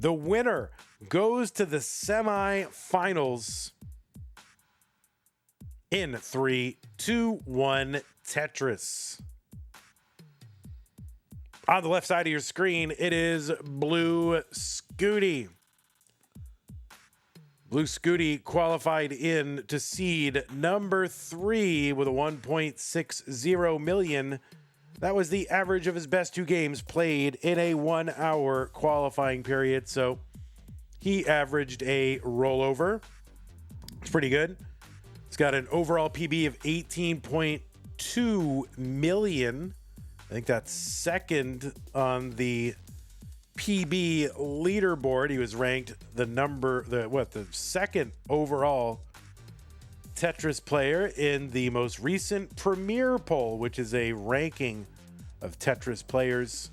The winner goes to the semifinals in 3, 2, 1, Tetris. On the left side of your screen, it is Blue Scuti. Blue Scuti qualified in to seed number 3 with a 1.60 million. That was the average of his best 2 games played in a 1-hour qualifying period. So he averaged a rollover. It's pretty good. It's got an overall PB of 18.2 million. I think that's second on the PB leaderboard. He was ranked the second overall Tetris player in the most recent Premier poll, which is a ranking of Tetris players.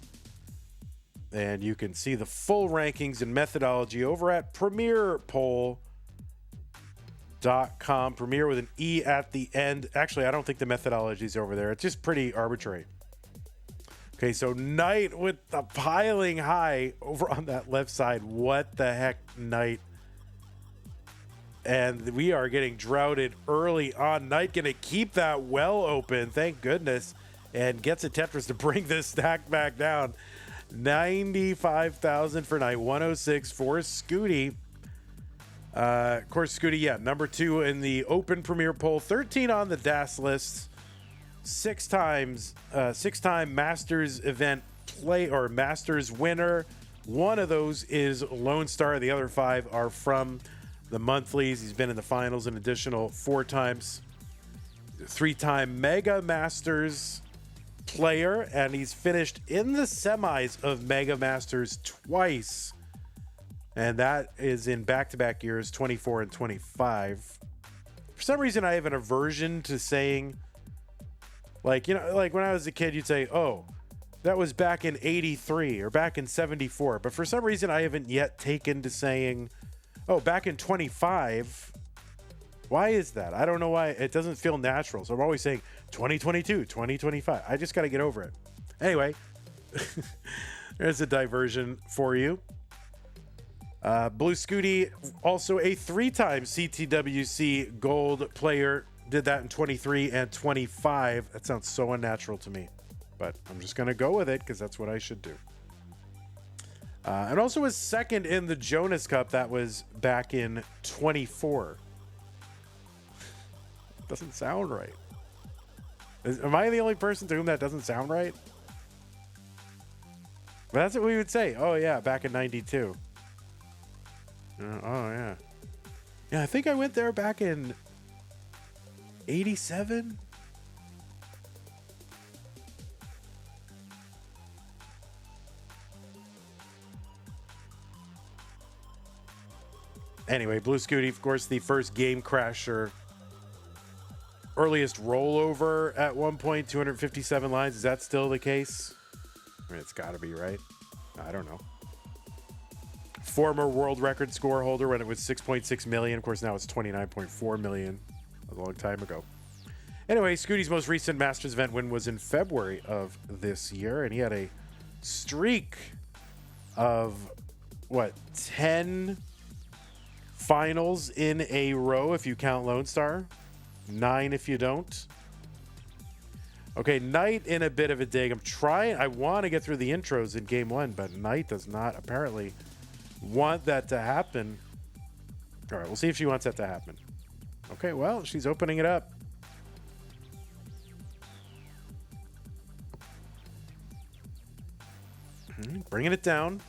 And you can see the full rankings and methodology over at premierpoll.com. Premier with an E at the end. Actually, I don't think the methodology is over there. It's just pretty arbitrary. Okay, so Knight with the piling high over on that left side. What the heck, Knight? And we are getting droughted early on. Knight going to keep that well open, thank goodness, and gets a Tetris to bring this stack back down. 95,000 for Knight, 106 for Scuti. Of course, Scuti, yeah, number 2 in the Open Premier poll, 13 on the DAS list. 6-time Masters event play or Masters winner. One of those is Lone Star. The other 5 are from the monthlies. He's been in the finals an additional 4 times. 3-time Mega Masters player, and he's finished in the semis of Mega Masters twice. And that is in back-to-back years, 24 and 25. For some reason, I have an aversion to saying, like, you know, like when I was a kid, you'd say, oh, that was back in 83 or back in 74. But for some reason, I haven't yet taken to saying, oh, back in 25. Why is that? I don't know why. It doesn't feel natural. So I'm always saying 2022, 2025. I just got to get over it. Anyway, there's a diversion for you. Blue Scuti, also a 3-time CTWC gold player. Did that in 23 and 25. That sounds so unnatural to me, but I'm just going to go with it because that's what I should do. And also was second in the Jonas Cup. That was back in 24. Doesn't sound right. Am I the only person to whom that doesn't sound right? But that's what we would say. Oh, yeah, back in 92. Oh, yeah. Yeah, I think I went there back in 87. Anyway, Blue Scuti, of course, the first game crasher. Earliest rollover at one point, 257 lines. Is that still the case? I mean, it's got to be, right? I don't know. Former world record score holder when it was 6.6 million. Of course, now it's 29.4 million. A long time ago. Anyway, Scuti's most recent Masters event win was in February of this year, and he had a streak of, 10 finals in a row if you count Lone Star. 9 if you don't. Okay, Knight in a bit of a dig. I want to get through the intros in game 1, but Knight does not apparently want that to happen. All right, we'll see if she wants that to happen. Okay, well, she's opening it up. Bringing it down.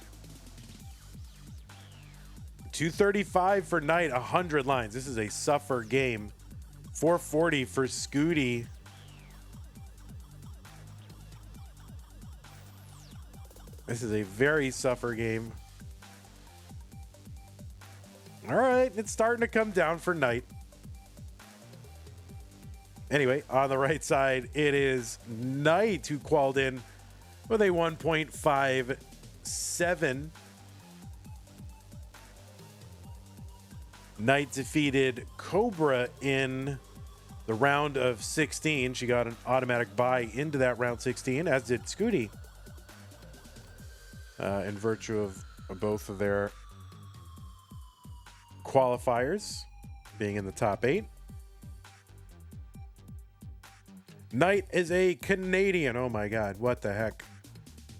235 for Knight, 100 lines. This is a suffer game. 440 for Scuti. This is a very suffer game. All right, it's starting to come down for Knight. Anyway, on the right side, it is Knight who called in with a 1.57. Knight defeated Cobra in the round of 16. She got an automatic bye into that round 16, as did Scuti. In virtue of both of their qualifiers, being in the top 8. Knight is a Canadian. Oh my God, what the heck?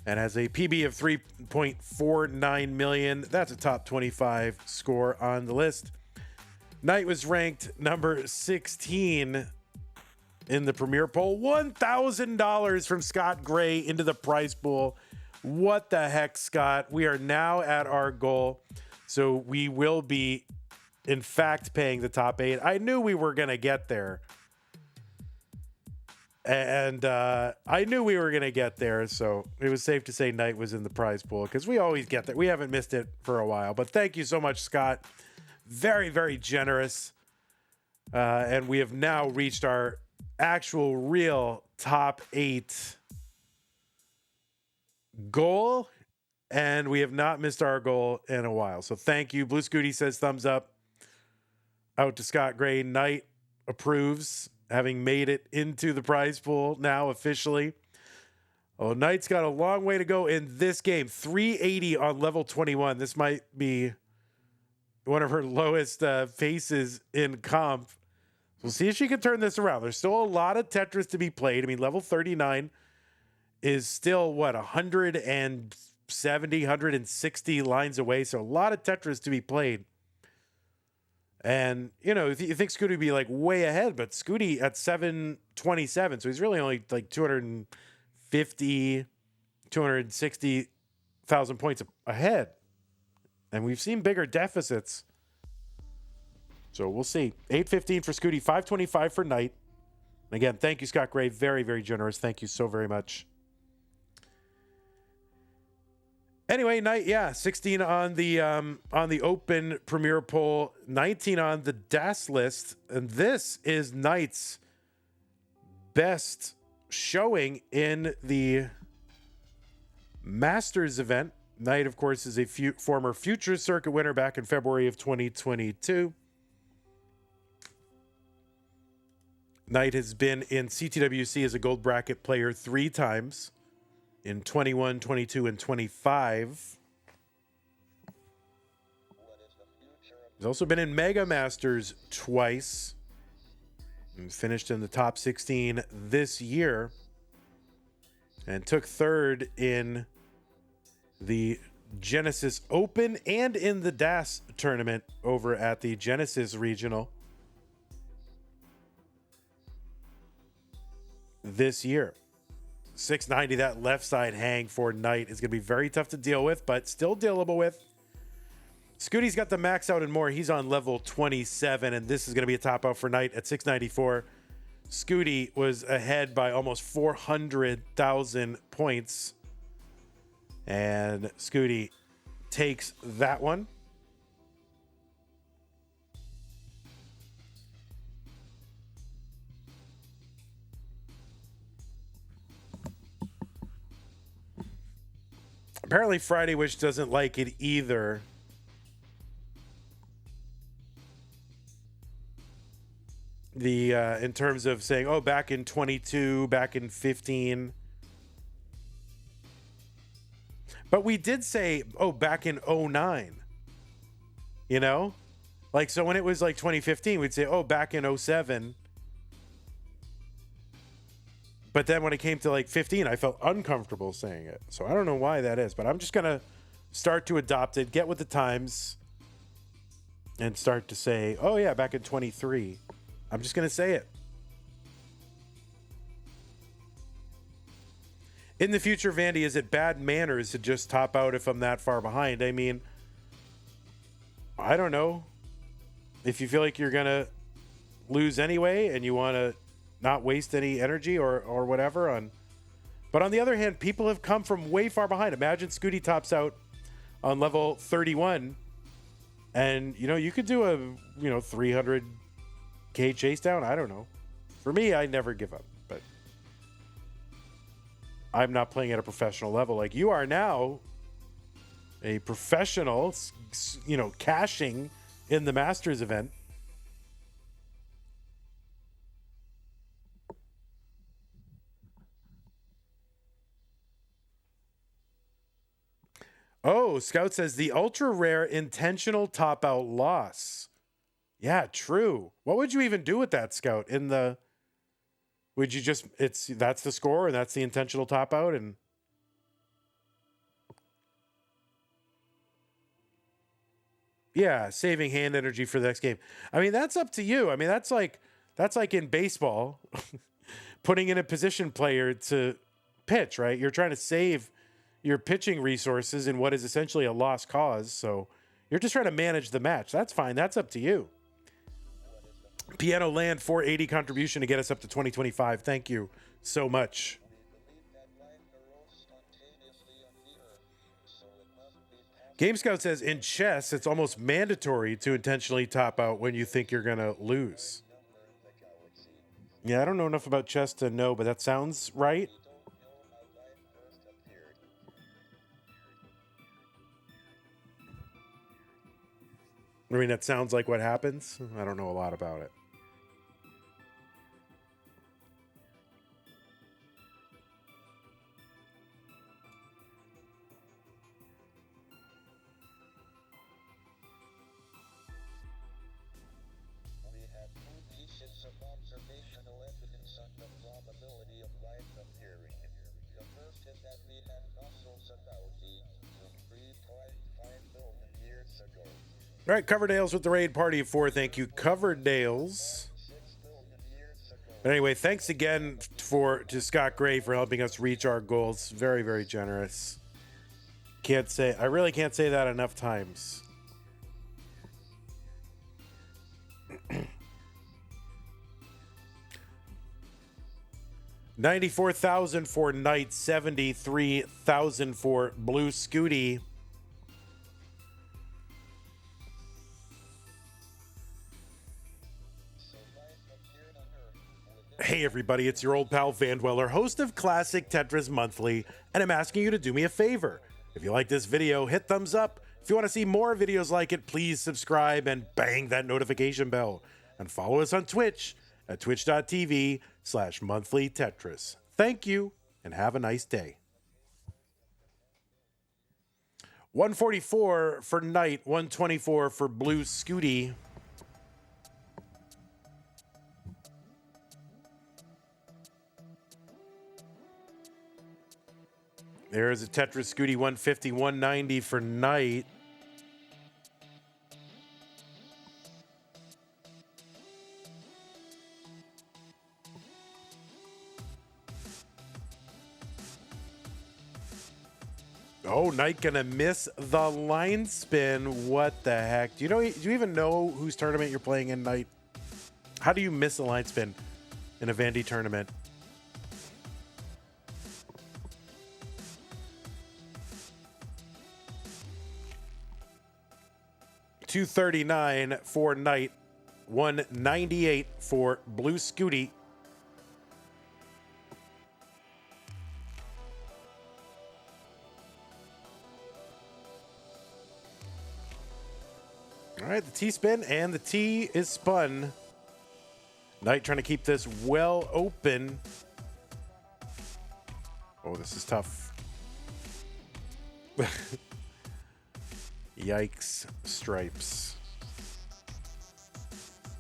And has a PB of 3.49 million. That's a top 25 score on the list. Knight was ranked number 16 in the Premier Poll. $1,000 from Scott Gray into the prize pool. What the heck, Scott? We are now at our goal. So we will be, in fact, paying the top 8. I knew we were going to get there. And I knew we were going to get there. So it was safe to say Knight was in the prize pool because we always get there. We haven't missed it for a while. But thank you so much, Scott. Very, very generous. And we have now reached our actual real top 8 goal. And we have not missed our goal in a while. So thank you. Blue Scuti says thumbs up out to Scott Gray. Knight approves, having made it into the prize pool now officially. Oh, Knight's got a long way to go in this game. 380 on level 21. This might be one of her lowest faces in comp. We'll see if she can turn this around. There's still a lot of Tetris to be played. I mean, level 39 is still, what, 170, 160 lines away. So a lot of Tetris to be played. And, you know, you think Scuti would be like way ahead, but Scuti at 727. So he's really only like 250, 260,000 points ahead. And we've seen bigger deficits. So we'll see. 815 for Scuti, 525 for Knight. And again, thank you, Scott Gray. Very, very generous. Thank you so very much. Anyway, Knight, yeah, 16 on the open Premier Poll, 19 on the DAS list, and this is Knight's best showing in the Masters event. Knight, of course, is a former Future Circuit winner back in February of 2022. Knight has been in CTWC as a gold bracket player 3 times. In 21, 22, and 25. He's also been in Mega Masters twice. And finished in the top 16 this year. And took 3rd in the Genesis Open and in the DAS tournament over at the Genesis Regional this year. 690, that left side hang for Knight is going to be very tough to deal with, but still dealable with. Scuti's got the max out and more. He's on level 27, and this is going to be a top out for Knight at 694. Scuti was ahead by almost 400,000 points. And Scuti takes that one. Apparently fridaywitch doesn't like it either. The in terms of saying, oh, back in 22, back in 15. But we did say, oh, back in 09. You know? Like, so when it was like 2015, we'd say, oh, back in 07. But then when it came to like 15, I felt uncomfortable saying it. So I don't know why that is, but I'm just going to start to adopt it, get with the times, and start to say, oh yeah, back in 23. I'm just going to say it. In the future, Vandy, is it bad manners to just top out if I'm that far behind? I mean, I don't know. If you feel like you're going to lose anyway and you want to not waste any energy or whatever on. But on the other hand, people have come from way far behind. Imagine Scuti tops out on level 31 and, you know, you could do a, 300K Chasedown. I don't know. For me, I never give up, but I'm not playing at a professional level like you are now. A professional, cashing in the Masters event. Oh, Oh, Scout says the ultra rare intentional top out loss. Yeah, true. What would you even do with that, Scout? Would you just that's the score and that's the intentional top out and yeah, saving hand energy for the next game. I mean, that's up to you. I mean, that's like in baseball, putting in a position player to pitch, right? You're trying to save your pitching resources in what is essentially a lost cause. So you're just trying to manage the match. That's fine. That's up to you. Piano Land 480 contribution to get us up to 2025. Thank you so much. Game Scout says in chess, it's almost mandatory to intentionally top out when you think you're going to lose. Yeah, I don't know enough about chess to know, but that sounds right. I mean, that sounds like what happens. I don't know a lot about it. We have two pieces of observational evidence on the probability of life appearing. The first is that we have fossils about 3.5 billion years ago. All right, Coverdale's with the raid party of 4. Thank you, Coverdale's. Anyway, thanks again to Scott Gray for helping us reach our goals. Very, very generous. I really can't say that enough times. $94,000 for Knight, $73,000 for Blue Scuti. Hey everybody, it's your old pal Vandweller, host of Classic Tetris Monthly, and I'm asking you to do me a favor. If you like this video, hit thumbs up. If you want to see more videos like it, please subscribe and bang that notification bell. And follow us on Twitch at twitch.tv/monthlytetris. Thank you, and have a nice day. 144 for Knight, 124 for Blue Scuti. There's a Tetris Scuti 150, 190 for Knight. Oh, Knight gonna miss the line spin. What the heck? Do you even know whose tournament you're playing in, Knight? How do you miss a line spin in a Vandy tournament? $239 for Knight, $198 for Blue Scuti. All right, the T spin and the T is spun. Knight trying to keep this well open. Oh, this is tough. Yikes, stripes.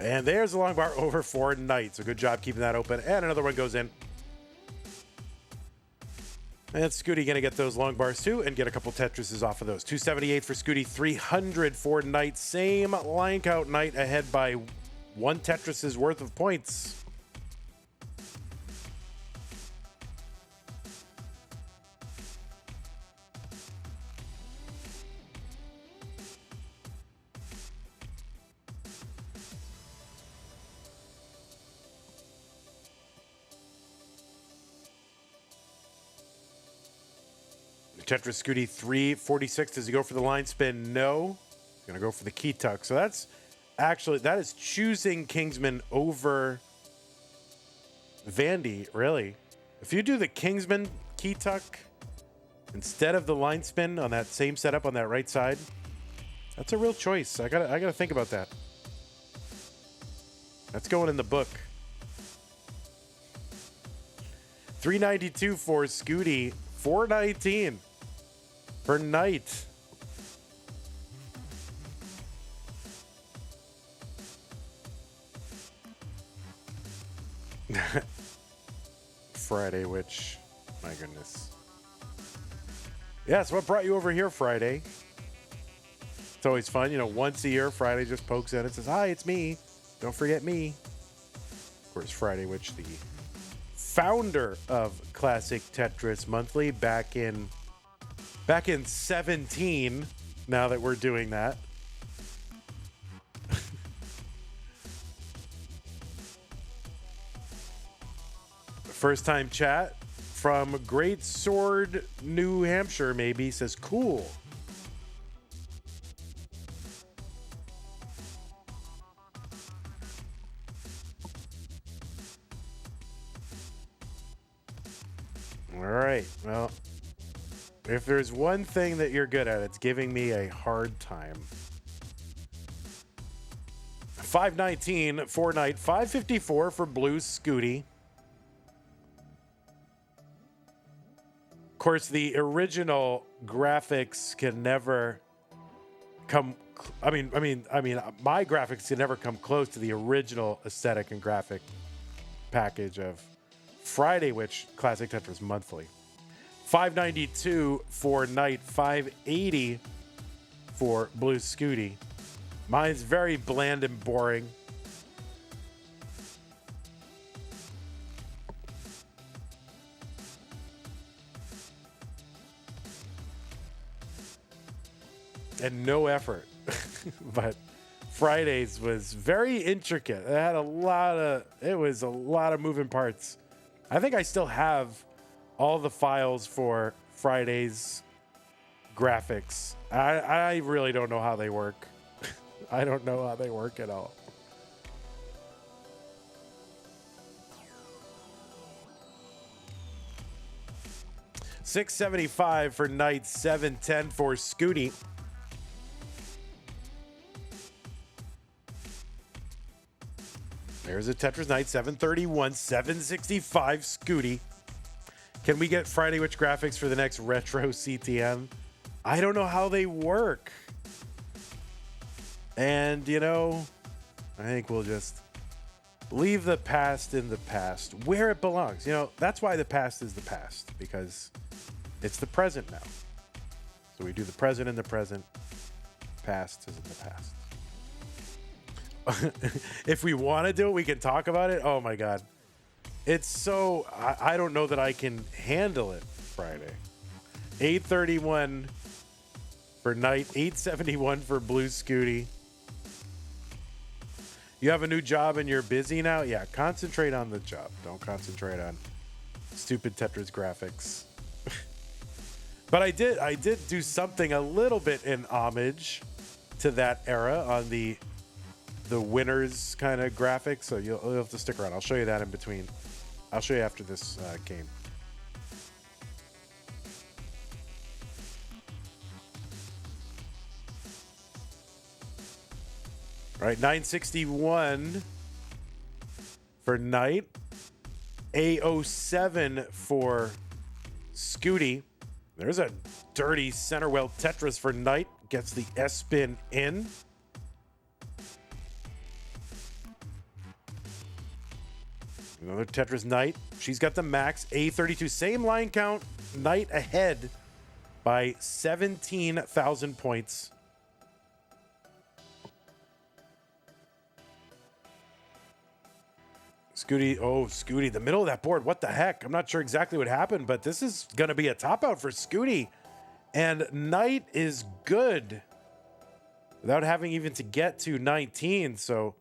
And there's the long bar over for Knight. So good job keeping that open. And another one goes in. And Scuti going to get those long bars too and get a couple Tetrises off of those. 278 for Scuti, 300 for Knight. Same line count, Knight ahead by one Tetris's worth of points. Tetris Scuti 346. Does he go for the line spin? No. He's going to go for the key tuck. So that is choosing Kingsman over Vandy, really. If you do the Kingsman key tuck instead of the line spin on that same setup on that right side, that's a real choice. I gotta think about that. That's going in the book. 392 for Scuti, 419 for Knight. Friday, which, my goodness. Yes, what brought you over here, Friday? It's always fun. You know, once a year, Friday just pokes in and says, hi, it's me. Don't forget me. Of course, Friday, which the founder of Classic Tetris Monthly back in 17, now that we're doing that. First time chat from Great Sword, New Hampshire, maybe, says, cool. All right. Well, if there's one thing that you're good at, it's giving me a hard time. 519 for Knight, 554 for Blue Scuti. Of course, the original graphics can never come. I mean, my graphics can never come close to the original aesthetic and graphic package of Friday, which Classic Tetris Monthly. 592 for Knight, 580 for Blue Scuti. Mine's very bland and boring. And no effort. But Fridays was very intricate. It was a lot of moving parts. I think I still have all the files for Friday's graphics. I really don't know how they work. I don't know how they work at all. $675 for Knight, $710 for Scuti. There's a Tetris Knight, 731, 765 Scuti. Can we get Friday Witch graphics for the next retro CTM? I don't know how they work. And, you know, I think we'll just leave the past in the past where it belongs. You know, that's why the past is the past, because it's the present now. So we do the present in the present. Past is in the past. If we want to do it, we can talk about it. Oh my God. It's so, I don't know that I can handle it Friday. 831 for Knight, 871 for Blue Scuti. You have a new job and you're busy now? Yeah, concentrate on the job. Don't concentrate on stupid Tetris graphics. But I did do something a little bit in homage to that era on the winners kind of graphics, so you'll have to stick around. I'll show you that in between. I'll show you after this game. All right, 961 for Knight, A07 for Scuti. There's a dirty center well Tetris for Knight. Gets the S-spin in. Another Tetris Knight. She's got the max. A32. Same line count. Knight ahead by 17,000 points. Scuti. Oh, Scuti. The middle of that board. What the heck? I'm not sure exactly what happened, but this is going to be a top out for Scuti. And Knight is good without having even to get to 19. So,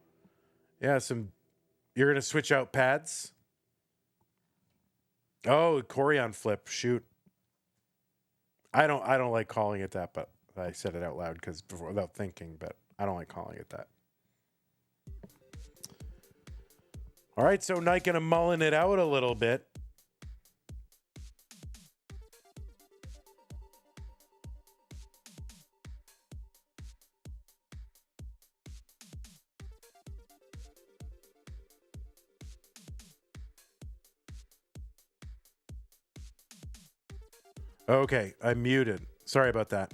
yeah, you're going to switch out pads. Oh, Corian flip. Shoot. I don't like calling it that, but I said it out loud without thinking, but I don't like calling it that. All right, so Knight going to mullen it out a little bit. Okay, I'm muted. Sorry about that.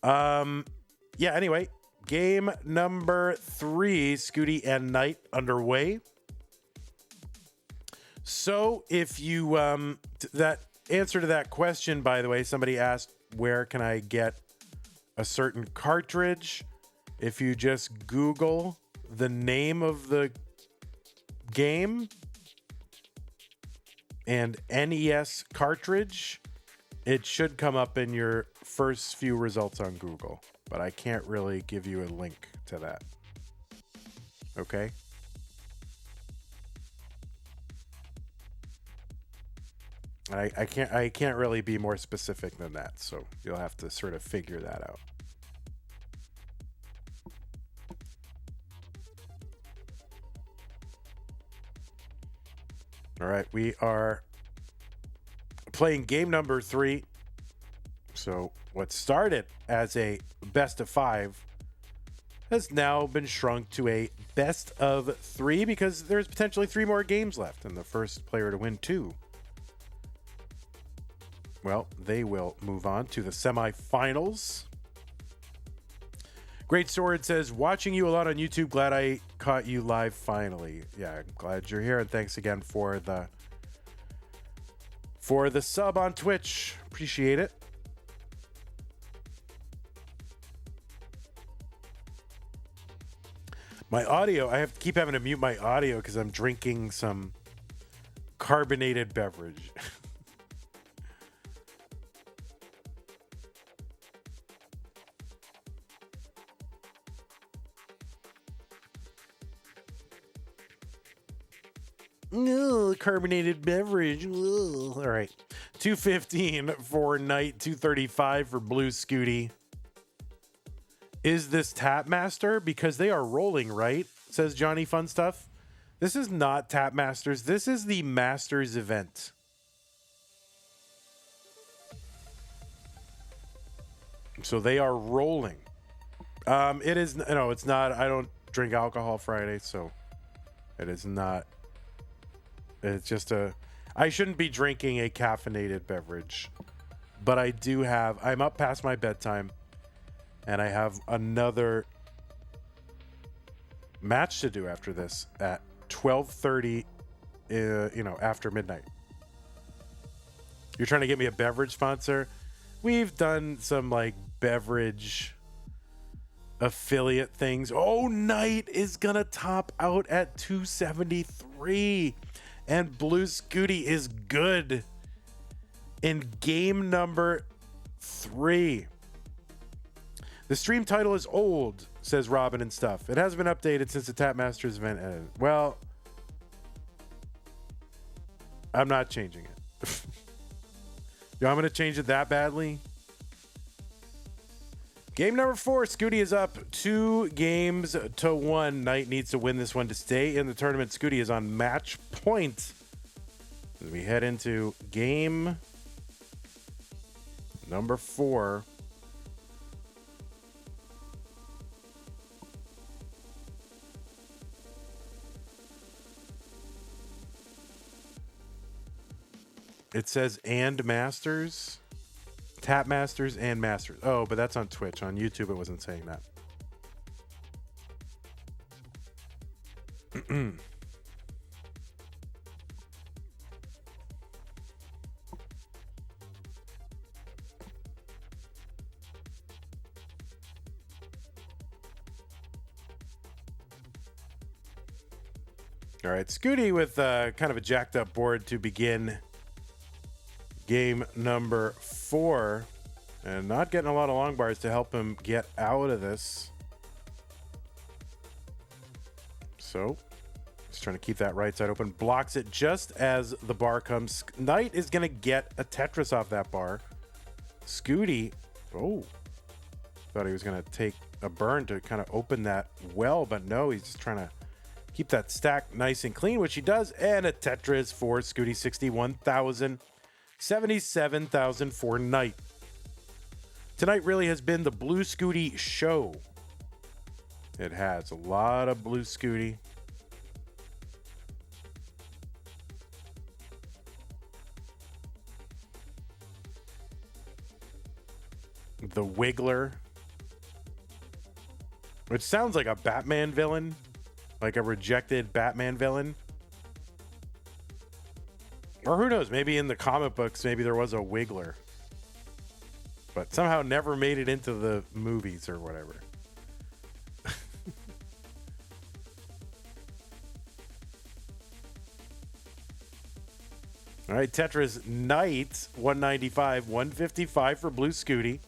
Yeah, anyway, game number 3, Scuti and Knight underway. So if you that answer to that question, by the way, somebody asked where can I get a certain cartridge? If you just Google the name of the game and NES cartridge, it should come up in your first few results on Google, but I can't really give you a link to that. Okay? I can't really be more specific than that, so you'll have to sort of figure that out. All right, we are playing game number 3. So what started as a best of 5 has now been shrunk to a best of 3 because there's potentially 3 more games left, and the first player to win 2, well, they will move on to the semifinals. Great Sword says, watching you a lot on YouTube. Glad I caught you live finally. Yeah, I'm glad you're here, and thanks again for the sub on Twitch. Appreciate it. My audio, I have to keep having to mute my audio because I'm drinking some carbonated beverage. Ugh, carbonated beverage. Ugh. All right. 215 for Knight, 235 for Blue Scuti. Is this Tap Master? Because they are rolling, right? Says Johnny Fun Stuff. This is not Tap Masters. This is the Masters event. So they are rolling. It is, no, it's not. I don't drink alcohol Friday, so it is not. It's just I shouldn't be drinking a caffeinated beverage, but I do have, I'm up past my bedtime and I have another match to do after this at 12:30, after midnight. You're trying to get me a beverage sponsor? We've done some like beverage affiliate things. Oh, Knight is gonna top out at 273. And Blue Scuti is good in game number 3. The stream title is old, says Robin and Stuff. It hasn't been updated since the Tap Masters event ended. Well, I'm not changing it. Yo, I'm going to change it that badly? Game number 4, Scuti is up 2 games to 1. Knight needs to win this one to stay in the tournament. Scuti is on match point as we head into game number 4. It says and Masters. Tap Masters and Masters. Oh, but that's on Twitch. On YouTube, it wasn't saying that. All right, Scuti with kind of a jacked up board to begin game number 4, and not getting a lot of long bars to help him get out of this. So he's trying to keep that right side open. Blocks it just as the bar comes. Knight is going to get a Tetris off that bar. Scuti, oh, thought he was going to take a burn to kind of open that well, but no, he's just trying to keep that stack nice and clean, which he does. And a Tetris for Scuti, 61,000. 77,000 for Knight. Tonight really has been the Blue Scuti show. It has a lot of Blue Scuti. The Wiggler, which sounds like a Batman villain, like a rejected Batman villain. Or who knows? Maybe in the comic books, maybe there was a Wiggler. But somehow never made it into the movies or whatever. All right, Tetris Knights, 195, 155 for Blue Scuti.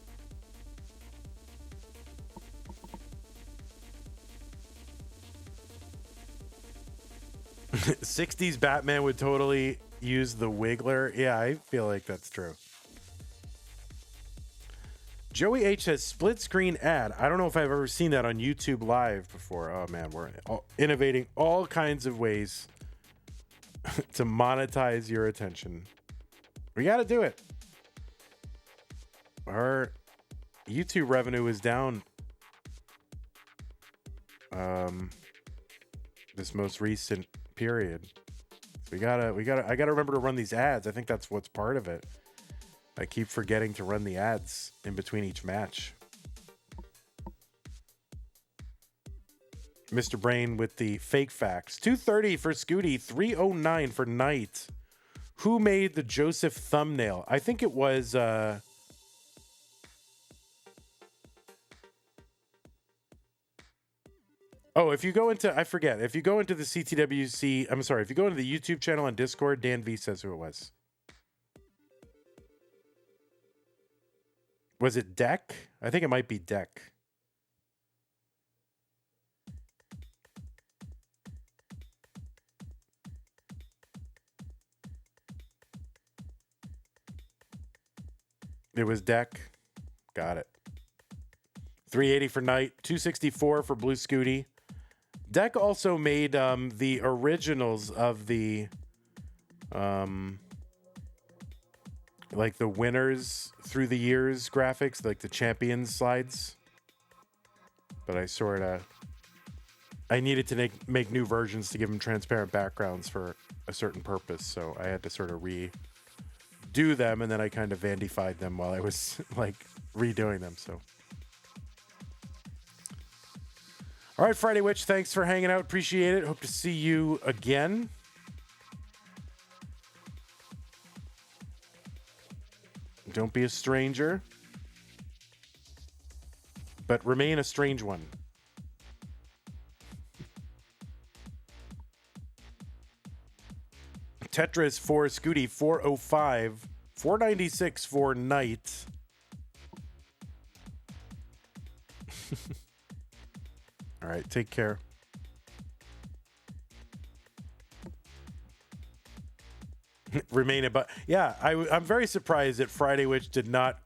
'60s Batman would totally use the Wiggler. Yeah, I feel like that's true. Joey H says split screen ad. I don't know if I've ever seen that on YouTube Live before. Oh man, we're innovating all kinds of ways to monetize your attention. We got to do it. Our YouTube revenue is down this most recent period. So I gotta remember to run these ads. I think that's what's part of it. I keep forgetting to run the ads in between each match. Mr. Brain with the fake facts. 230 for Scuti, 309 for Knight. Who made the Joseph thumbnail? I think it was oh, if you go into, I forget. If you go into the CTWC, I'm sorry, if you go into the YouTube channel on Discord, Dan V says who it was. Was it Deck? I think it might be Deck. It was Deck. Got it. 380 for Knight, 264 for Blue Scuti. Deck also made the originals of the like the winners through the years graphics, like the champions slides. But I needed to make new versions to give them transparent backgrounds for a certain purpose, so I had to sort of redo them, and then I kind of vandified them while I was like redoing them. So all right, Friday Witch, thanks for hanging out. Appreciate it. Hope to see you again. Don't be a stranger, but remain a strange one. Tetris for Scuti, 405, 496 for Knight. All right, take care. Remain a butt. Yeah, I'm very surprised that Friday Witch did not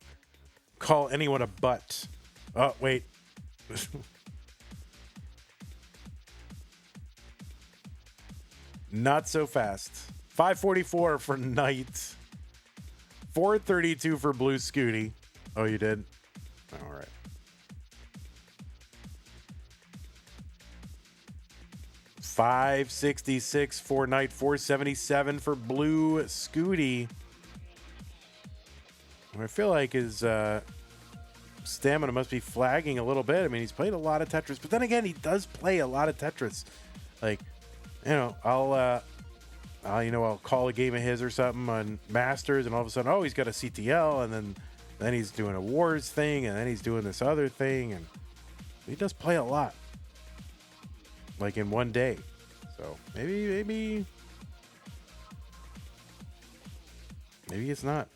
call anyone a butt. Oh, wait. Not so fast. 544 for Knight. 432 for Blue Scuti. Oh, you did? All right. 566 for Knight, 477 for Blue Scuti. I feel like his stamina must be flagging a little bit. I mean, he's played a lot of Tetris, but then again, he does play a lot of Tetris. Like, you know, I'll call a game of his or something on Masters, and all of a sudden, oh, he's got a CTL, and then he's doing a Wars thing, and then he's doing this other thing, and he does play a lot. Like in one day. So maybe it's not.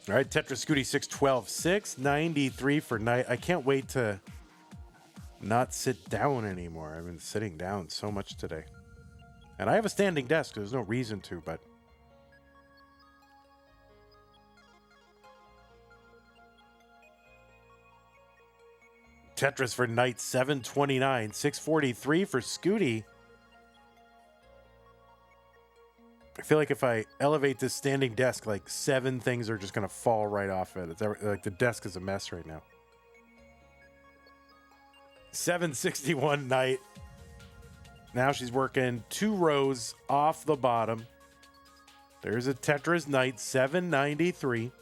All right, Tetris Scuti 612, 693 for Knight. I can't wait to not sit down anymore. I've been sitting down so much today. And I have a standing desk. There's no reason to, but... Tetris for Knight, 729, 643 for Scuti. I feel like if I elevate this standing desk, like 7 things are just going to fall right off it. It's like the desk is a mess right now. 761 Knight, Now she's working 2 rows off the bottom. There's a Tetris Knight, 793.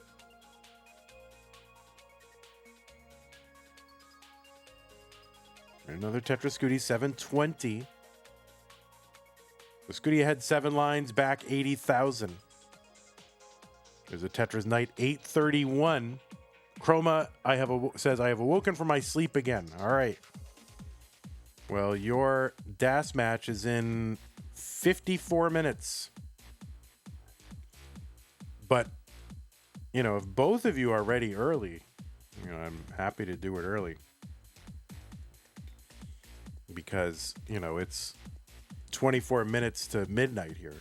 Another Tetris Scuti, 720. The Scuti had 7 lines, back 80,000. There's a Tetris Knight, 831. Chroma says, I have awoken from my sleep again. All right. Well, your DAS match is in 54 minutes. But, if both of you are ready early, I'm happy to do it early. Because, it's 24 minutes to midnight here.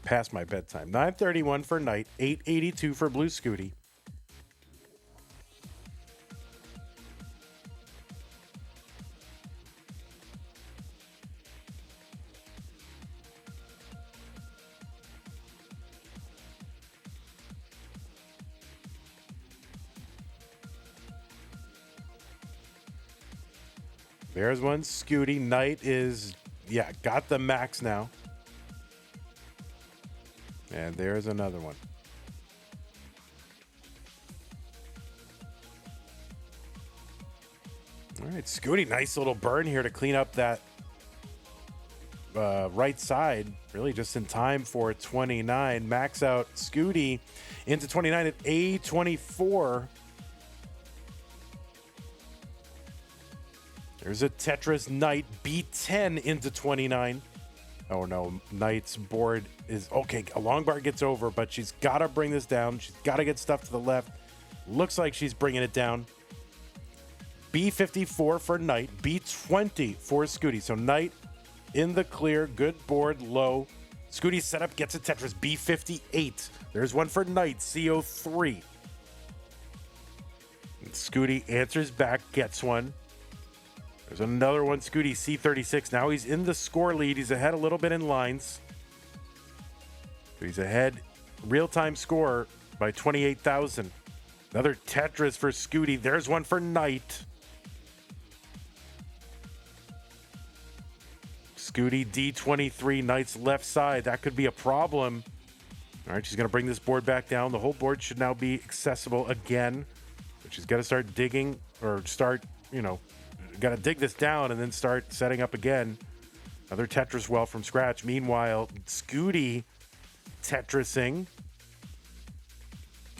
Past my bedtime. 9:31 for Knight, 8:82 for Blue Scuti. There's one Scuti. Knight is, got the max now. And there's another one. All right, Scuti, nice little burn here to clean up that right side. Really just in time for 29. Max out Scuti into 29 at A24. There's a Tetris Knight, B10 into 29. Oh no, Knight's board is okay. A long bar gets over, but she's got to bring this down. She's got to get stuff to the left. Looks like she's bringing it down. B54 for Knight, B20 for Scuti. So Knight in the clear, good board, low. Scuti setup gets a Tetris, B58. There's one for Knight, CO3. And Scuti answers back, gets one. There's another one, Scuti, C36. Now he's in the score lead. He's ahead a little bit in lines. He's ahead real-time score by 28,000. Another Tetris for Scuti. There's one for Knight. Scuti, D23, Knight's left side. That could be a problem. All right, she's going to bring this board back down. The whole board should now be accessible again. But she's got to start digging or start, got to dig this down and then start setting up again. Another Tetris well from scratch. Meanwhile, Scuti Tetrising.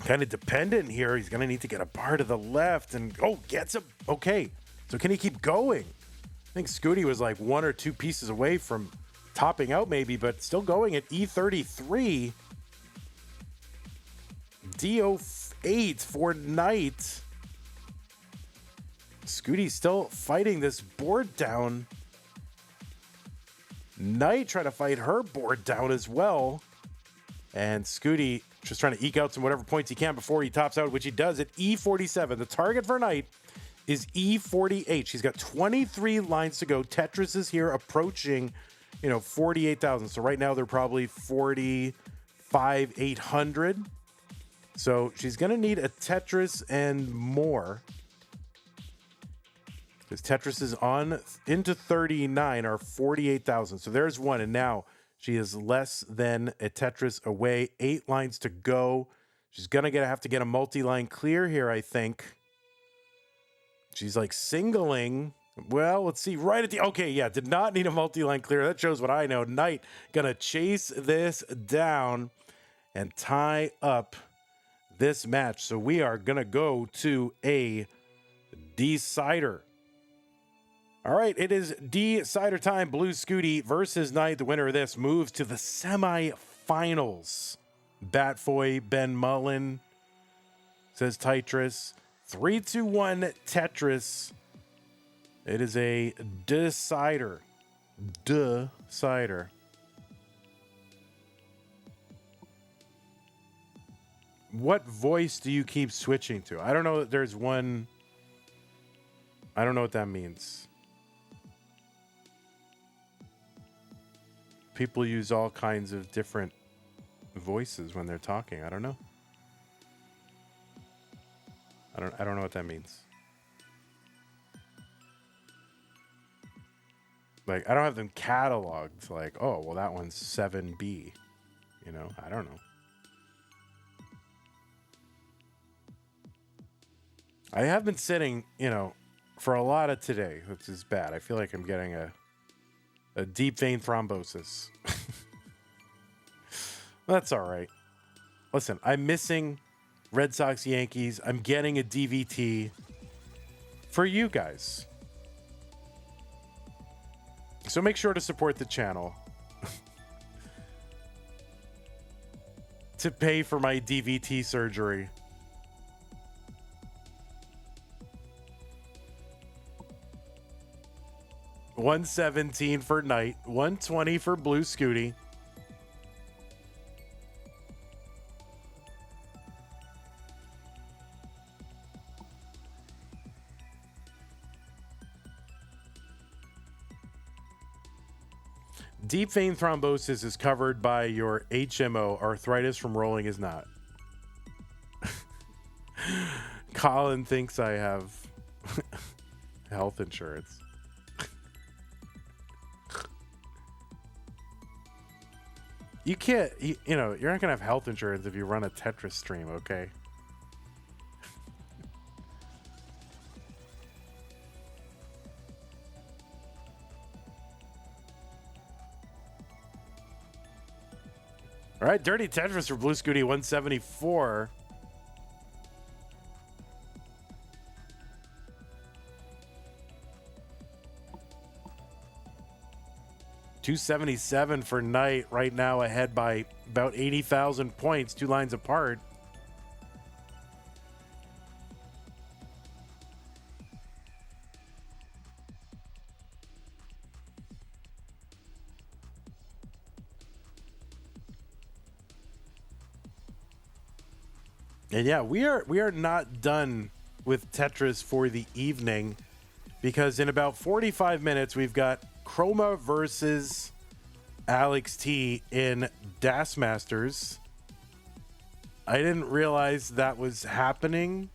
Kind of dependent here. He's going to need to get a bar to the left and, gets a, okay. So can he keep going? I think Scuti was like 1 or 2 pieces away from topping out maybe, but still going at E33. D08 for Knight. Scuti still fighting this board down. Knight trying to fight her board down as well. And Scuti just trying to eke out some whatever points he can before he tops out, which he does at E47. The target for Knight is E48. She's got 23 lines to go. Tetris is here approaching, 48,000. So right now they're probably 45,800. So she's going to need a Tetris and more. Because Tetris is on into 39 or 48,000. So there's one. And now she is less than a Tetris away. 8 lines to go. She's going to have to get a multi-line clear here, I think. She's like singling. Well, let's see. Right at the... Okay, yeah. Did not need a multi-line clear. That shows what I know. Knight going to chase this down and tie up this match. So we are going to go to a decider. All right, it is decider time. Blue Scuti versus Knight. The winner of this moves to the semifinals. Batfoy, Ben Mullen, says Tetris. 3-2-1 Tetris. It is a decider. Decider. What voice do you keep switching to? I don't know that there's one. I don't know what that means. People use all kinds of different voices when they're talking. I don't know. I don't know what that means. Like, I don't have them cataloged. Like, oh, well, that one's 7B. You know, I don't know. I have been sitting, you know, for a lot of today, which is bad. I feel like I'm getting a deep vein thrombosis. That's all right. Listen, I'm missing Red Sox Yankees. I'm getting a DVT for you guys. So make sure to support the channel to pay for my DVT surgery. $117 for Knight, $120 for Blue Scuti. Deep vein thrombosis is covered by your HMO. Arthritis from rolling is not. Colin thinks I have health insurance. You can't, you know, you're not going to have health insurance if you run a Tetris stream, okay? All right, Dirty Tetris for Blue Scuti, 174. $277 for Knight, right now ahead by about 80,000 points, 2 lines apart. And yeah, we are not done with Tetris for the evening, because in about 45 minutes we've got Chroma versus Alex T in Das Masters. I didn't realize that was happening,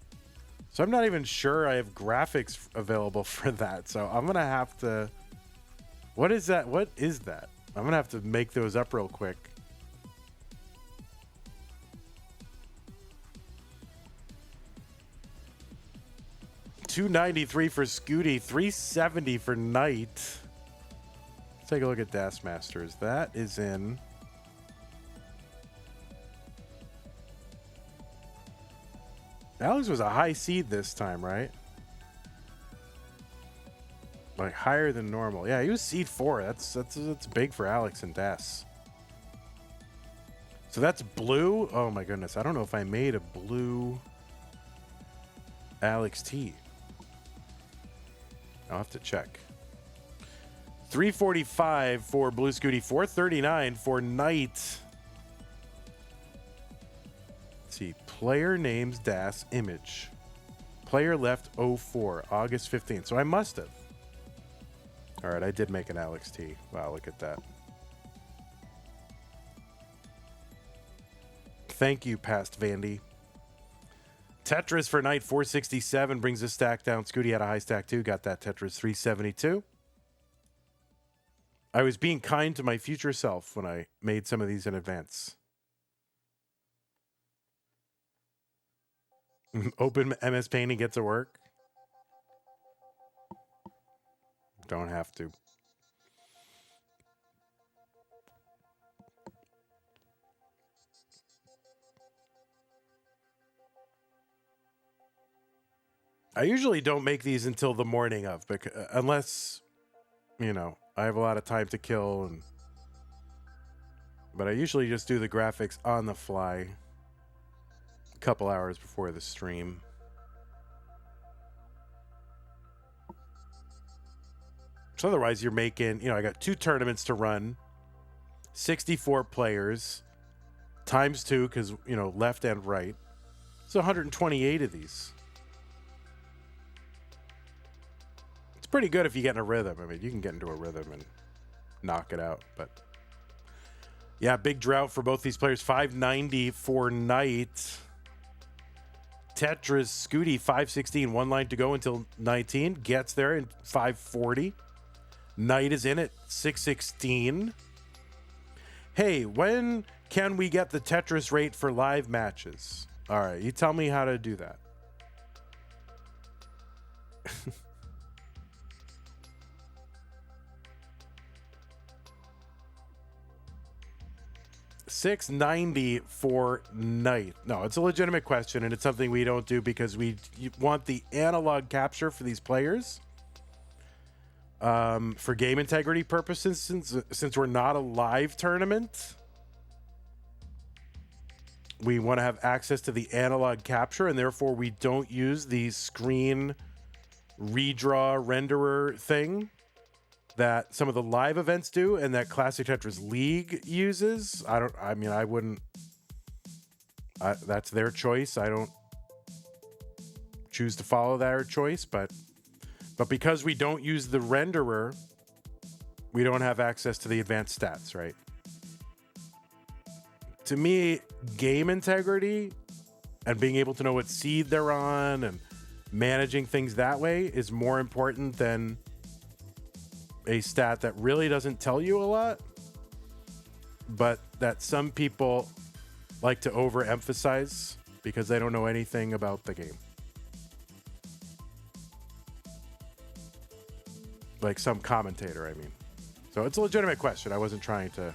so I'm not even sure I have graphics available for that. So I'm gonna have to. What is that? What is that? I'm gonna have to make those up real quick. $293 for Scuti, $370 for Knight. Let's take a look at Das Masters. That is in. Alex was a high seed this time, right? Like higher than normal. Yeah, he was seed 4. That's big for Alex and Das. So that's blue. Oh my goodness. I don't know if I made a blue Alex T. I'll have to check. 345 for Blue Scuti, 439 for Knight. Let's see. Player names Das image. Player left 04, August 15th. So I must have. All right, I did make an Alex T. Wow, look at that. Thank you, past Vandy. Tetris for Knight, 467, brings the stack down. Scuti had a high stack too, got that Tetris, 372. I was being kind to my future self when I made some of these in advance. Open MS Paint and get to work. Don't have to. I usually don't make these until the morning of, because, unless, you know, I have a lot of time to kill. But I usually just do the graphics on the fly a couple hours before the stream. So otherwise you're making, you know, I got 2 tournaments to run, 64 players, times 2, because, you know, left and right. So 128 of these. Pretty good if you get in a rhythm. I mean, you can get into a rhythm and knock it out. But yeah, big drought for both these players. 590 for Knight. Tetris Scuti, 516. 1 line to go until 19. Gets there in 540. Knight is in at 616. Hey, when can we get the Tetris rate for live matches? All right, you tell me how to do that. $6.90 for Knight. No, it's a legitimate question, and it's something we don't do because we want the analog capture for these players. For game integrity purposes, since we're not a live tournament, we want to have access to the analog capture, and therefore we don't use the screen redraw renderer thing that some of the live events do and that Classic Tetris League uses. I wouldn't. That's their choice. I don't choose to follow their choice, but because we don't use the renderer, we don't have access to the advanced stats, right? To me, game integrity and being able to know what seed they're on and managing things that way is more important than a stat that really doesn't tell you a lot, but that some people like to overemphasize because they don't know anything about the game. Like some commentator, I mean. So it's a legitimate question. I wasn't trying to,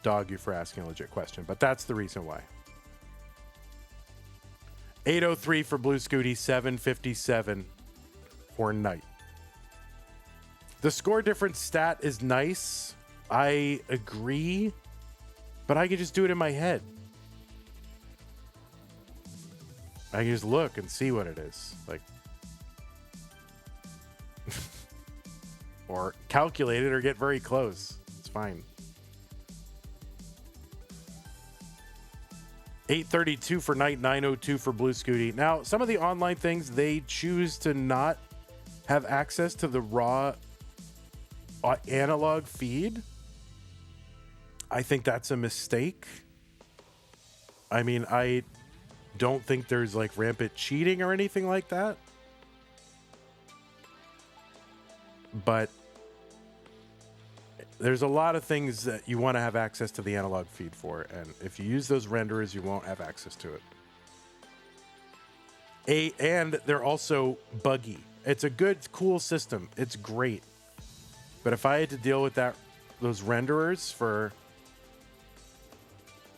dog you for asking a legit question, but that's the reason why. 803 for Blue Scuti, 757 for Knight. The score difference stat is nice. I agree, but I can just do it in my head. I can just look and see what it is. Like, or calculate it or get very close. It's fine. 832 for Knight, 902 for Blue Scuti. Now, some of the online things, they choose to not have access to the raw analog feed. I think that's a mistake. I mean, I don't think there's like rampant cheating or anything like that. But there's a lot of things that you want to have access to the analog feed for, and if you use those renderers, you won't have access to it. And they're also buggy. It's a good, cool system. It's great. But if I had to deal with those renderers for,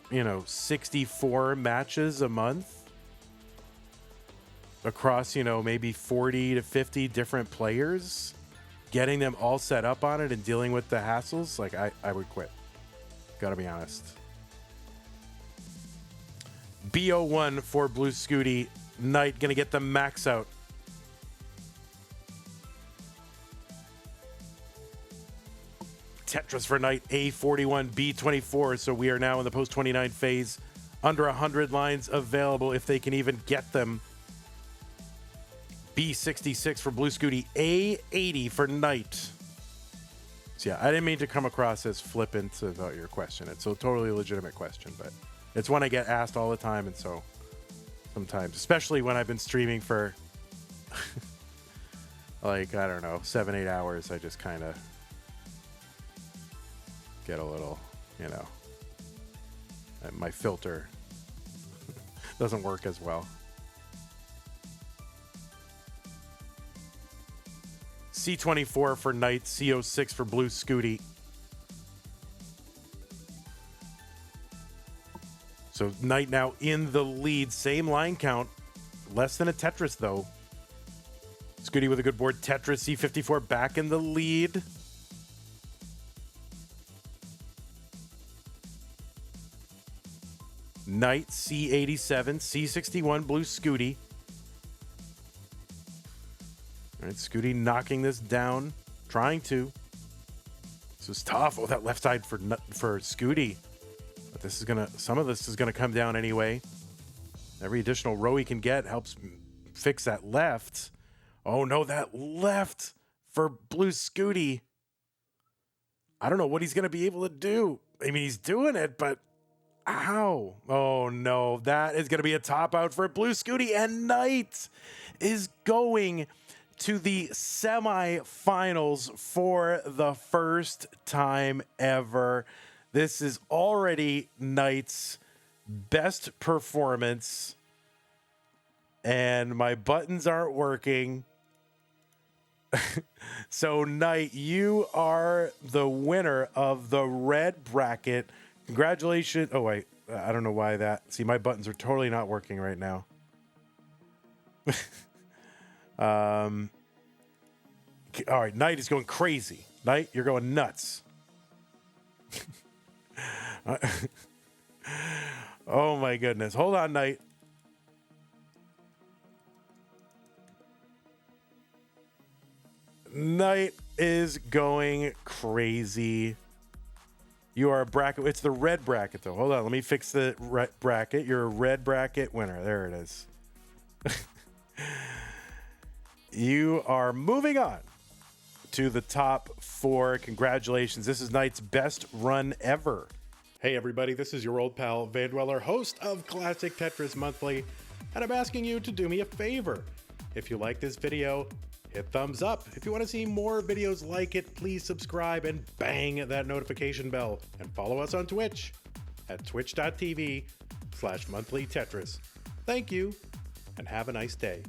64 matches a month across, maybe 40 to 50 different players, getting them all set up on it and dealing with the hassles, like I would quit. Gotta be honest. BO1 for Blue Scuti. Knight gonna get the max out. Tetris for Knight, A41, B24. So we are now in the post 29 phase. Under 100 lines available if they can even get them. B66 for Blue Scuti, A80 for Knight. So yeah, I didn't mean to come across as flippant about your question. It's a totally legitimate question, but it's one I get asked all the time, and so sometimes, especially when I've been streaming for like, I don't know, 7-8 hours, I just kind of get a little, my filter doesn't work as well. C24 for Knight, CO6 for Blue Scuti. So Knight now in the lead, same line count, less than a Tetris though. Scuti with a good board. Tetris, C54 back in the lead. Knight, C87, C61, Blue Scuti. All right, Scuti knocking this down, trying to. This is tough. Oh, that left side for Scuti. But this is some of this is gonna come down anyway. Every additional row he can get helps fix that left. Oh no, that left for Blue Scuti. I don't know what he's gonna be able to do. I mean, he's doing it, but ow. Oh no, that is gonna be a top out for Blue Scuti, and Knight is going to the semifinals for the first time ever. This is already Knight's best performance, and my buttons aren't working. So, Knight, you are the winner of the red bracket. Congratulations. Oh, wait. I don't know why that. See, my buttons are totally not working right now. All right, Knight is going crazy. Knight, you're going nuts. Oh, my goodness. Hold on, Knight. Knight is going crazy. You are a bracket. It's the red bracket, though. Hold on. Let me fix the red bracket. You're a red bracket winner. There it is. You are moving on to the top 4. Congratulations. This is Knight's best run ever. Hey, everybody. This is your old pal, Vandweller, host of Classic Tetris Monthly. And I'm asking you to do me a favor. If you like this video, hit thumbs up. If you want to see more videos like it, please subscribe and bang that notification bell. And follow us on Twitch at twitch.tv/monthlytetris. Thank you, and have a nice day.